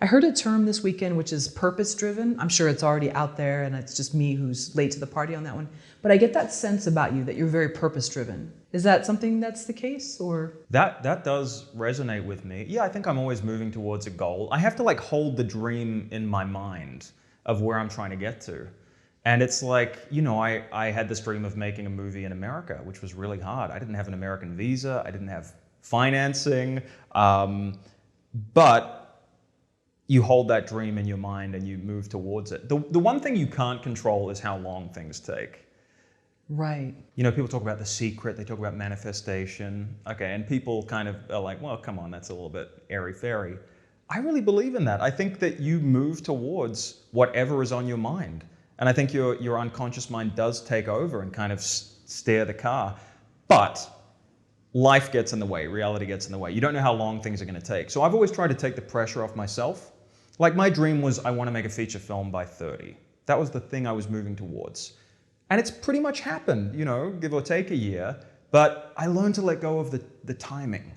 I heard a term this weekend which is purpose-driven. I'm sure it's already out there and it's just me who's late to the party on that one. But I get that sense about you that you're very purpose-driven. Is that something that's the case, or? That does resonate with me. Yeah, I think I'm always moving towards a goal. I have to like hold the dream in my mind of where I'm trying to get to. And it's like, you know, I had this dream of making a movie in America, which was really hard. I didn't have an American visa. I didn't have financing. But you hold that dream in your mind and you move towards it. The one thing you can't control is how long things take. Right. You know, people talk about The Secret, they talk about manifestation. Okay, and people kind of are like, well, come on, that's a little bit airy-fairy. I really believe in that. I think that you move towards whatever is on your mind. And I think your unconscious mind does take over and kind of steer the car. But life gets in the way, reality gets in the way. You don't know how long things are going to take. So I've always tried to take the pressure off myself. Like my dream was I want to make a feature film by 30. That was the thing I was moving towards. And it's pretty much happened, you know, give or take a year. But I learned to let go of the timing.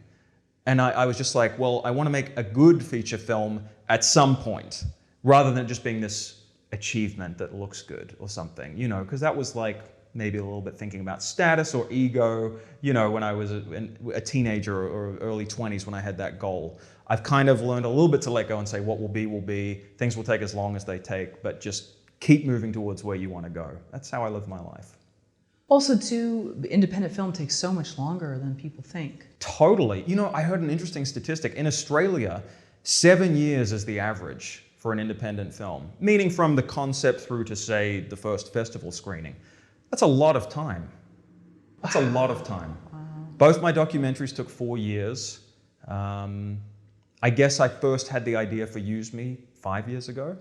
And I was just like, well, I want to make a good feature film at some point, rather than just being this achievement that looks good or something, you know, because that was like maybe a little bit thinking about status or ego, you know, when I was a teenager or early 20s when I had that goal. I've kind of learned a little bit to let go and say what will be will be. Things will take as long as they take, but just keep moving towards where you want to go. That's how I live my life. Also, too, independent film takes so much longer than people think. Totally. You know, I heard an interesting statistic. In Australia, 7 years is the average for an independent film, meaning from the concept through to, say, the first festival screening. That's a lot of time. That's a lot of time. Both my documentaries took 4 years. I guess I first had the idea for Use Me 5 years ago.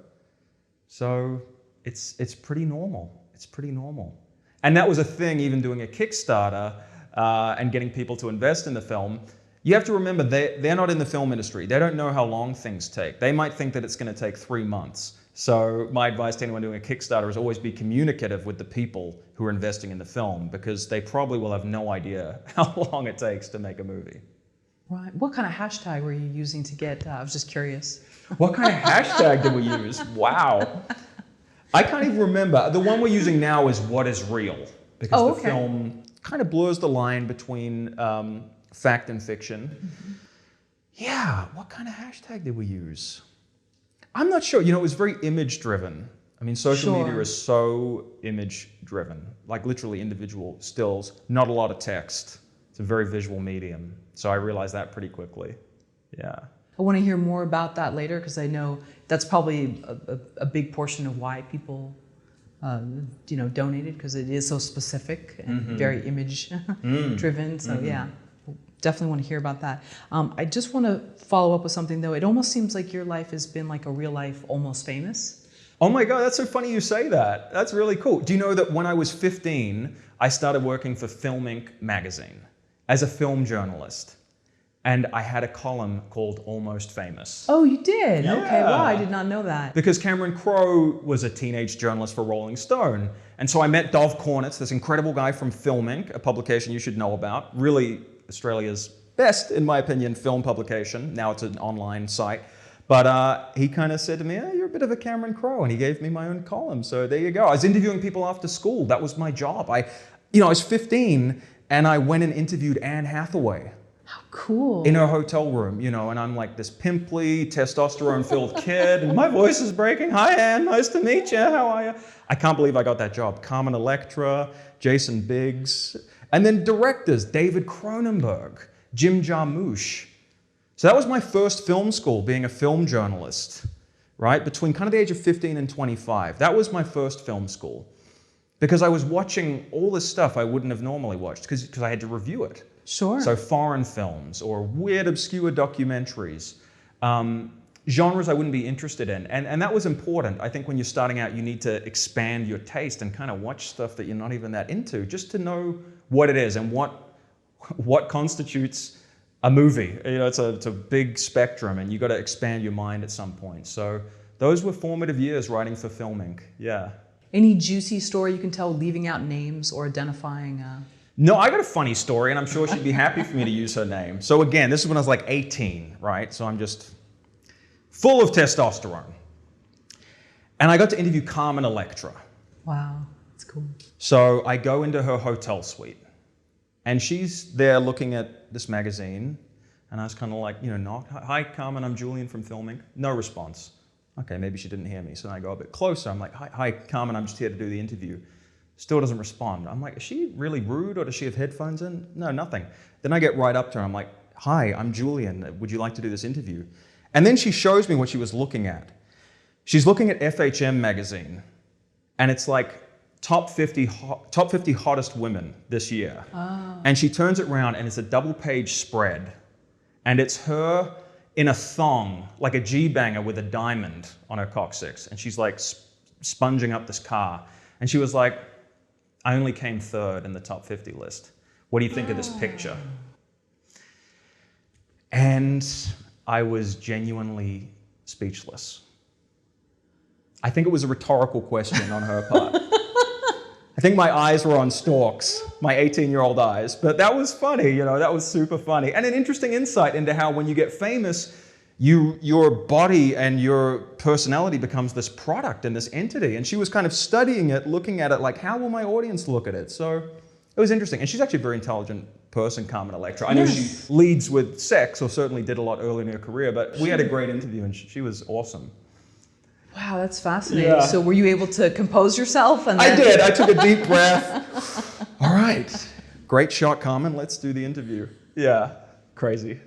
So it's pretty normal. It's pretty normal. And that was a thing, even doing a Kickstarter and getting people to invest in the film. You have to remember, they're not in the film industry. They don't know how long things take. They might think that it's going to take 3 months. So my advice to anyone doing a Kickstarter is always be communicative with the people who are investing in the film, because they probably will have no idea how long it takes to make a movie. Right. What kind of hashtag were you using to get, I was just curious. What kind of hashtag did we use? Wow. I can't even remember. The one we're using now is what is real, because the film kind of blurs the line between fact and fiction. Mm-hmm. Yeah, what kind of hashtag did we use? I'm not sure. You know, it was very image driven. I mean, social media is so image driven, like literally individual stills, not a lot of text. It's a very visual medium. So I realized that pretty quickly. Yeah. I want to hear more about that later, because I know that's probably a big portion of why people, you know, donated, because it is so specific and very image driven. So yeah, definitely want to hear about that. I just want to follow up with something though. It almost seems like your life has been like a real life Almost Famous. Oh my God, that's so funny you say that. That's really cool. Do you know that when I was 15, I started working for Film Inc. magazine as a film journalist. And I had a column called Almost Famous. Oh, you did? Yeah. Okay, wow, I did not know that. Because Cameron Crowe was a teenage journalist for Rolling Stone. And so I met Dov Kornitz, this incredible guy from Film Inc., a publication you should know about. Really Australia's best, in my opinion, film publication. Now it's an online site. But he kind of said to me, oh, you're a bit of a Cameron Crowe. And he gave me my own column. So there you go. I was interviewing people after school. That was my job. I was 15 and I went and interviewed Anne Hathaway. How cool. In her hotel room, you know, and I'm like this pimply, testosterone-filled kid, and my voice is breaking. Hi, Anne, nice to meet you, how are you? I can't believe I got that job. Carmen Electra, Jason Biggs, and then directors, David Cronenberg, Jim Jarmusch. So that was my first film school, being a film journalist, right? Between kind of the age of 15 and 25. That was my first film school. Because I was watching all this stuff I wouldn't have normally watched, because I had to review it. Sure. So foreign films or weird, obscure documentaries, genres I wouldn't be interested in. And that was important. I think when you're starting out, you need to expand your taste and kind of watch stuff that you're not even that into, just to know what it is and what constitutes a movie. You know, it's a big spectrum, and you got to expand your mind at some point. So those were formative years writing for Film Inc. Yeah. Any juicy story you can tell, leaving out names or identifying? No, I got a funny story, and I'm sure she'd be happy for me to use her name. So again, this is when I was like 18, right? So I'm just full of testosterone. And I got to interview Carmen Electra. Wow, that's cool. So I go into her hotel suite, and she's there looking at this magazine, and I was kind of like, knocked. Hi, Carmen, I'm Julian from Filming. No response. Okay, maybe she didn't hear me. So then I go a bit closer. I'm like, hi, Carmen, I'm just here to do the interview. Still doesn't respond. I'm like, is she really rude, or does she have headphones in? No, nothing. Then I get right up to her. I'm like, hi, I'm Julian. Would you like to do this interview? And then she shows me what she was looking at. She's looking at FHM magazine, and it's like top 50 hottest women this year. Oh. And she turns it around, and it's a double-page spread, and it's her in a thong, like a G-banger with a diamond on her coccyx, and she's like sponging up this car. And she was like, I only came third in the top 50 list. What do you think of this picture? And I was genuinely speechless. I think it was a rhetorical question on her part. I think my eyes were on stalks, my 18-year-old eyes, but that was funny, that was super funny. And an interesting insight into how when you get famous, your body and your personality becomes this product and this entity. And she was kind of studying it, looking at it like, how will my audience look at it? So it was interesting. And she's actually a very intelligent person, Carmen Electra. I know she leads with sex, or certainly did a lot early in her carear, but we had a great interview, and she was awesome. Wow, that's fascinating. Yeah. So were you able to compose yourself? And I did. I took a deep breath. All right. Great shot, Carmen. Let's do the interview. Yeah. Crazy.